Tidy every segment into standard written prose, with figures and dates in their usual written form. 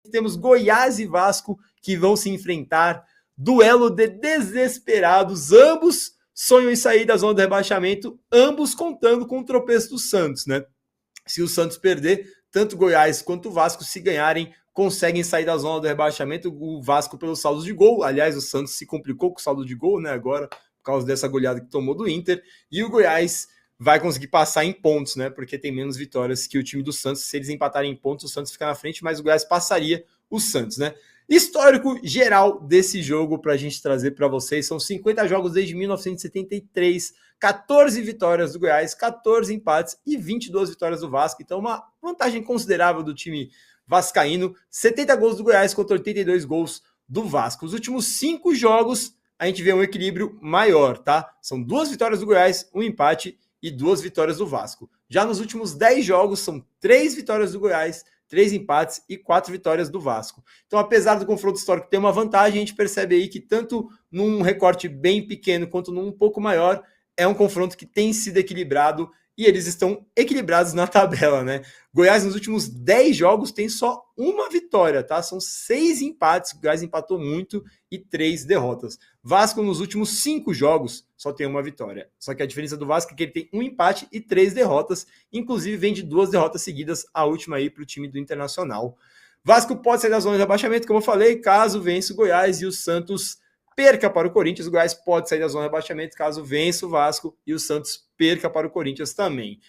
temos Goiás e Vasco que vão se enfrentar. Duelo de desesperados, ambos sonham em sair da zona do rebaixamento, ambos contando com o tropeço do Santos, né? Se o Santos perder, tanto Goiás quanto o Vasco, se ganharem, conseguem sair da zona do rebaixamento. O Vasco pelos saldos de gol, aliás, o Santos se complicou com o saldo de gol, né? Agora, por causa dessa goleada que tomou do Inter, e o Goiás vai conseguir passar em pontos, né? Porque tem menos vitórias que o time do Santos. Se eles empatarem em pontos, o Santos fica na frente, mas o Goiás passaria o Santos, né? Histórico geral desse jogo para a gente trazer para vocês. São 50 jogos desde 1973, 14 vitórias do Goiás, 14 empates e 22 vitórias do Vasco. Então, uma vantagem considerável do time vascaíno. 70 gols do Goiás contra 82 gols do Vasco. Os últimos 5 jogos, a gente vê um equilíbrio maior, tá? São 2 vitórias do Goiás, 1 empate e 2 vitórias do Vasco. Já nos últimos 10 jogos, são 3 vitórias do Goiás, 3 empates e 4 vitórias do Vasco. Então, apesar do confronto histórico ter uma vantagem, a gente percebe aí que tanto num recorte bem pequeno quanto num pouco maior, é um confronto que tem sido equilibrado e eles estão equilibrados na tabela, né? Goiás nos últimos 10 jogos tem só uma vitória, tá? São 6 empates, o Goiás empatou muito e 3 derrotas. Vasco nos últimos 5 jogos só tem uma vitória. Só que a diferença do Vasco é que ele tem 1 empate e 3 derrotas, inclusive vem de 2 derrotas seguidas, a última aí para o time do Internacional. Vasco pode sair da zona de rebaixamento, como eu falei, caso vença o Goiás e o Santos perca para o Corinthians. O Goiás pode sair da zona de rebaixamento caso vença o Vasco e o Santos perca para o Corinthians também.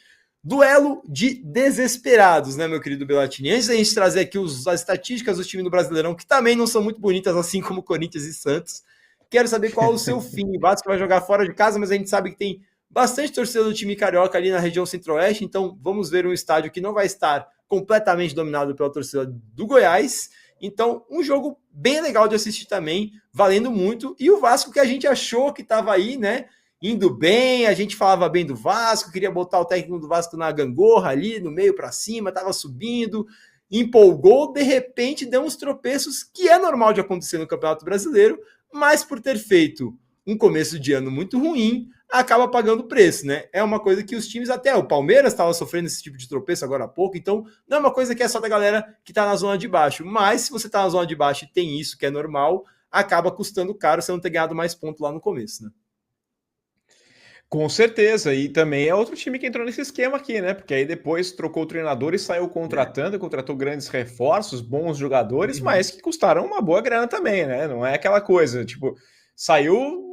Duelo de desesperados, né, meu querido Bellatini? Antes da gente trazer aqui as estatísticas do time do Brasileirão, que também não são muito bonitas, assim como Corinthians e Santos, quero saber qual o seu fim. O Vasco vai jogar fora de casa, mas a gente sabe que tem bastante torcida do time carioca ali na região centro-oeste, então vamos ver um estádio que não vai estar completamente dominado pela torcida do Goiás. Então, um jogo bem legal de assistir também, valendo muito. E o Vasco que a gente achou que estava aí, né, indo bem, a gente falava bem do Vasco, queria botar o técnico do Vasco na gangorra ali, no meio para cima, estava subindo, empolgou, de repente deu uns tropeços, que é normal de acontecer no Campeonato Brasileiro, mas por ter feito um começo de ano muito ruim, acaba pagando preço, né? É uma coisa que os times, até o Palmeiras estava sofrendo esse tipo de tropeço agora há pouco, então não é uma coisa que é só da galera que está na zona de baixo, mas se você está na zona de baixo e tem isso que é normal, acaba custando caro você não ter ganhado mais ponto lá no começo, né? Com certeza, e também é outro time que entrou nesse esquema aqui, né? Porque aí depois trocou o treinador e saiu contratando, contratou grandes reforços, bons jogadores, mas que custaram uma boa grana também, né? Não é aquela coisa, tipo, saiu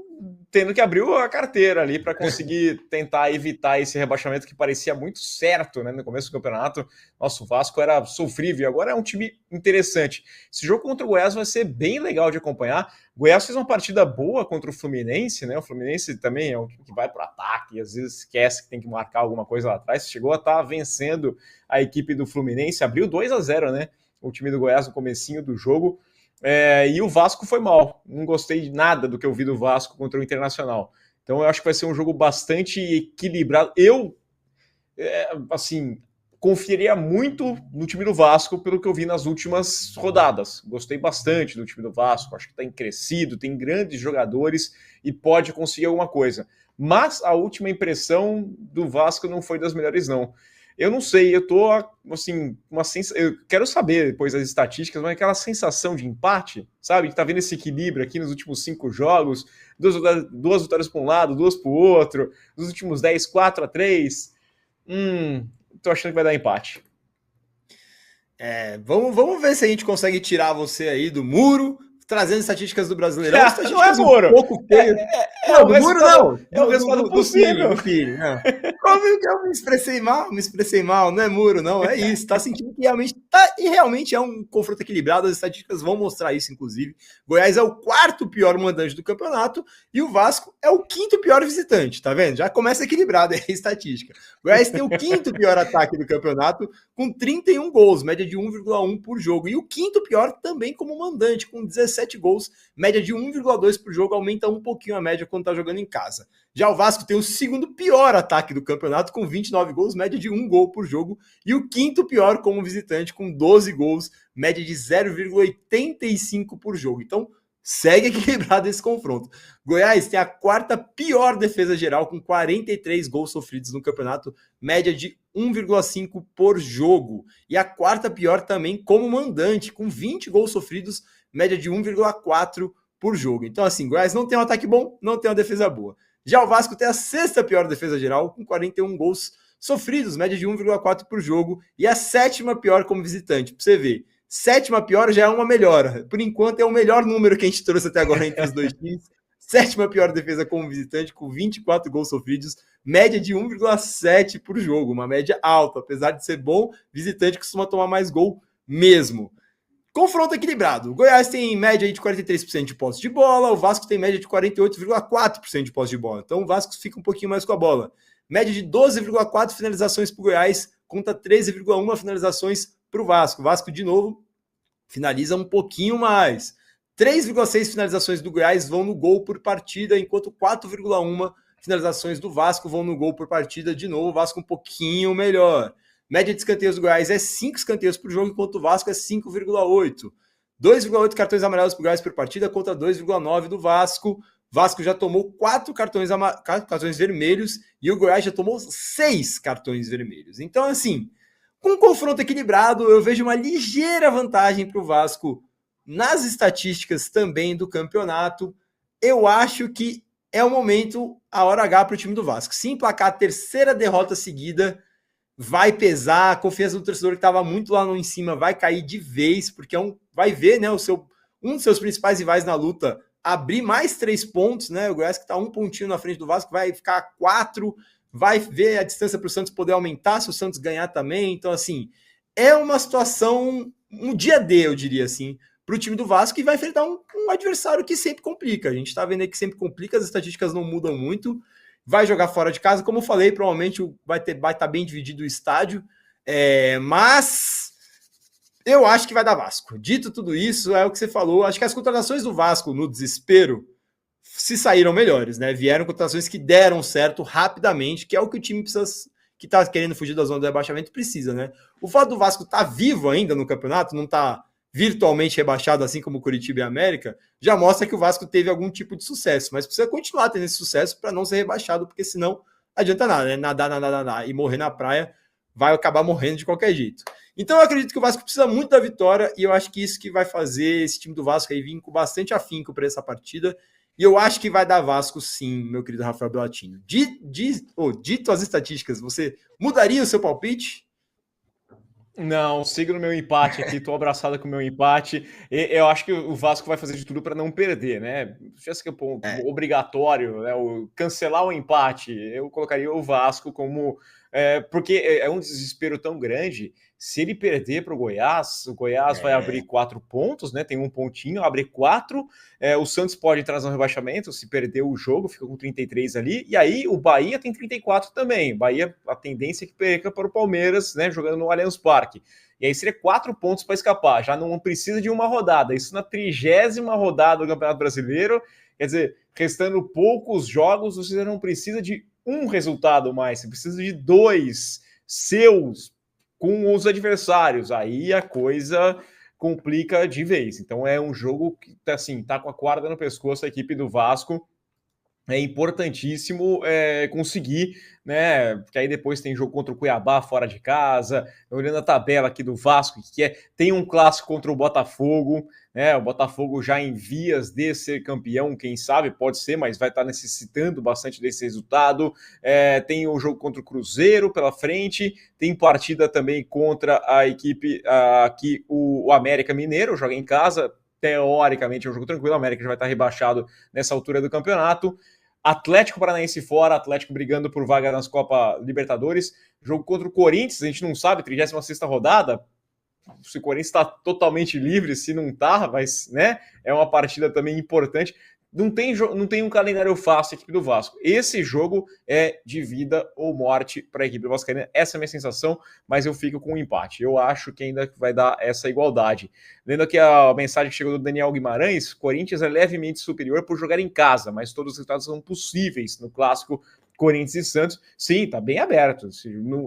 tendo que abrir a carteira ali para conseguir tentar evitar esse rebaixamento que parecia muito certo, né? No começo do campeonato, nosso Vasco era sofrível, agora é um time interessante. Esse jogo contra o Goiás vai ser bem legal de acompanhar. O Goiás fez uma partida boa contra o Fluminense, né? O Fluminense também é um time que vai para o ataque, às vezes esquece que tem que marcar alguma coisa lá atrás. Chegou a estar vencendo a equipe do Fluminense, abriu 2-0, né? O time do Goiás no comecinho do jogo. E o Vasco foi mal. Não gostei de nada do que eu vi do Vasco contra o Internacional. Então eu acho que vai ser um jogo bastante equilibrado. Eu, assim, confiaria muito no time do Vasco pelo que eu vi nas últimas rodadas. Gostei bastante do time do Vasco. Acho que está crescido, tem grandes jogadores e pode conseguir alguma coisa. Mas a última impressão do Vasco não foi das melhores, não. Eu não sei, eu tô, assim, eu quero saber depois as estatísticas, mas aquela sensação de empate, sabe? Que tá vendo esse equilíbrio aqui nos últimos 5 jogos, duas vitórias para um lado, 2 para o outro, nos últimos 10, 4-3. Tô achando que vai dar empate. Vamos ver se a gente consegue tirar você aí do muro, trazendo estatísticas do Brasileirão. Não é muro. Um pouco feio. Não, do muro não. É o resultado possível. Do filho, não. Como que eu me expressei mal, não é muro, não, é isso, tá sentindo que realmente é um confronto equilibrado, as estatísticas vão mostrar isso, inclusive. Goiás é o 4º pior mandante do campeonato e o Vasco é o 5º pior visitante, tá vendo? Já começa equilibrado aí a estatística. Goiás tem o 5º pior ataque do campeonato, com 31 gols, média de 1,1 por jogo, e o 5º pior também como mandante, com 17 gols, média de 1,2 por jogo, aumenta um pouquinho a média quando tá jogando em casa. Já o Vasco tem o 2º pior ataque do campeonato, com 29 gols, média de 1 gol por jogo, e o 5º pior como visitante, com 12 gols, média de 0,85 por jogo. Então, segue equilibrado esse confronto. Goiás tem a quarta pior defesa geral, com 43 gols sofridos no campeonato, média de 1,5 por jogo. E a quarta pior também como mandante, com 20 gols sofridos, média de 1,4 por jogo. Então, assim, Goiás não tem um ataque bom, não tem uma defesa boa. Já o Vasco tem a sexta pior defesa geral, com 41 gols sofridos, média de 1,4 por jogo, e a sétima pior como visitante. Pra você ver, sétima pior já é uma melhora. Por enquanto é o melhor número que a gente trouxe até agora entre os dois times. Sétima pior defesa como visitante, com 24 gols sofridos, média de 1,7 por jogo, uma média alta. Apesar de ser bom, visitante costuma tomar mais gol mesmo. Confronto equilibrado. O Goiás tem média de 43% de posse de bola, o Vasco tem média de 48,4% de posse de bola. Então o Vasco fica um pouquinho mais com a bola. Média de 12,4 finalizações para o Goiás, contra 13,1 finalizações para o Vasco. O Vasco, de novo, finaliza um pouquinho mais. 3,6 finalizações do Goiás vão no gol por partida, enquanto 4,1 finalizações do Vasco vão no gol por partida. De novo, o Vasco um pouquinho melhor. Média de escanteios do Goiás é 5 escanteios por jogo, enquanto o Vasco é 5,8. 2,8 cartões amarelos para o Goiás por partida, contra 2,9 do Vasco. Vasco já tomou 4 cartões vermelhos e o Goiás já tomou 6 cartões vermelhos. Então, assim, com um confronto equilibrado, eu vejo uma ligeira vantagem para o Vasco nas estatísticas também do campeonato. Eu acho que é o momento, a hora H para o time do Vasco. Se emplacar a terceira derrota seguida, vai pesar, a confiança do torcedor que estava muito lá no em cima vai cair de vez, porque vai ver, né, um dos seus principais rivais na luta abrir mais 3 pontos, né? O Goiás que está um pontinho na frente do Vasco vai ficar 4, vai ver a distância para o Santos poder aumentar se o Santos ganhar também. Então, assim, é uma situação, um dia D, eu diria assim, para o time do Vasco, que vai enfrentar um adversário que sempre complica. A gente está vendo aí que sempre complica, as estatísticas não mudam muito. Vai jogar fora de casa, como eu falei, provavelmente vai estar bem dividido o estádio, mas eu acho que vai dar Vasco. Dito tudo isso, é o que você falou, acho que as contratações do Vasco no desespero se saíram melhores, né? Vieram contratações que deram certo rapidamente, que é o que o time precisa, que está querendo fugir da zona do rebaixamento, precisa, né? O fato do Vasco estar vivo ainda no campeonato, não está virtualmente rebaixado, assim como o Curitiba e a América, já mostra que o Vasco teve algum tipo de sucesso, mas precisa continuar tendo esse sucesso para não ser rebaixado, porque senão não adianta nada, né? Nadar e morrer na praia, vai acabar morrendo de qualquer jeito. Então eu acredito que o Vasco precisa muito da vitória, e eu acho que isso que vai fazer esse time do Vasco aí vir com bastante afinco para essa partida, e eu acho que vai dar Vasco sim, meu querido Rafael Belatino. Dito as estatísticas, você mudaria o seu palpite? Não, sigo no meu empate aqui, tô abraçado com o meu empate. Eu acho que o Vasco vai fazer de tudo para não perder, né? Se tivesse que obrigatório, né, cancelar o empate, eu colocaria o Vasco como. Porque é um desespero tão grande. Se ele perder para o Goiás vai abrir 4 pontos, né? Tem um pontinho, abre 4. O Santos pode entrar no rebaixamento, se perder o jogo, fica com 33 ali. E aí o Bahia tem 34 também. O Bahia, a tendência é que perca para o Palmeiras, né? Jogando no Allianz Parque. E aí seria 4 pontos para escapar. Já não precisa de uma rodada. Isso na 30ª rodada do Campeonato Brasileiro. Quer dizer, restando poucos jogos, você não precisa de um resultado mais. Você precisa de 2 seus com os adversários, aí a coisa complica de vez. Então é um jogo que assim, tá com a corda no pescoço a equipe do Vasco. É importantíssimo conseguir, né? Porque aí depois tem jogo contra o Cuiabá fora de casa. Olhando a tabela aqui do Vasco, que tem um clássico contra o Botafogo, né? O Botafogo já em vias de ser campeão, quem sabe, pode ser, mas vai estar necessitando bastante desse resultado. Tem o jogo contra o Cruzeiro pela frente, tem partida também contra a equipe aqui, o América Mineiro, joga em casa. Teoricamente é um jogo tranquilo, a América já vai estar rebaixado nessa altura do campeonato. Atlético Paranaense fora, Atlético brigando por vaga nas Copa Libertadores. Jogo contra o Corinthians, a gente não sabe, 36ª rodada. Se o Corinthians está totalmente livre, se não está, mas né, é uma partida também importante. Não tem um calendário fácil a equipe do Vasco. Esse jogo é de vida ou morte para a equipe vascaína. Essa é a minha sensação, mas eu fico com um empate. Eu acho que ainda vai dar essa igualdade. Lendo aqui a mensagem que chegou do Daniel Guimarães, Corinthians é levemente superior por jogar em casa, mas todos os resultados são possíveis no clássico Corinthians e Santos, sim, tá bem aberto.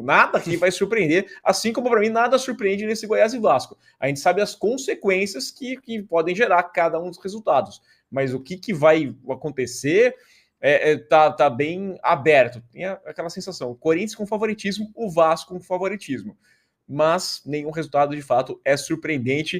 Nada aqui vai surpreender, assim como para mim nada surpreende nesse Goiás e Vasco. A gente sabe as consequências que podem gerar cada um dos resultados, mas o que vai acontecer tá bem aberto. Tem aquela sensação, o Corinthians com favoritismo, o Vasco com favoritismo, mas nenhum resultado de fato é surpreendente.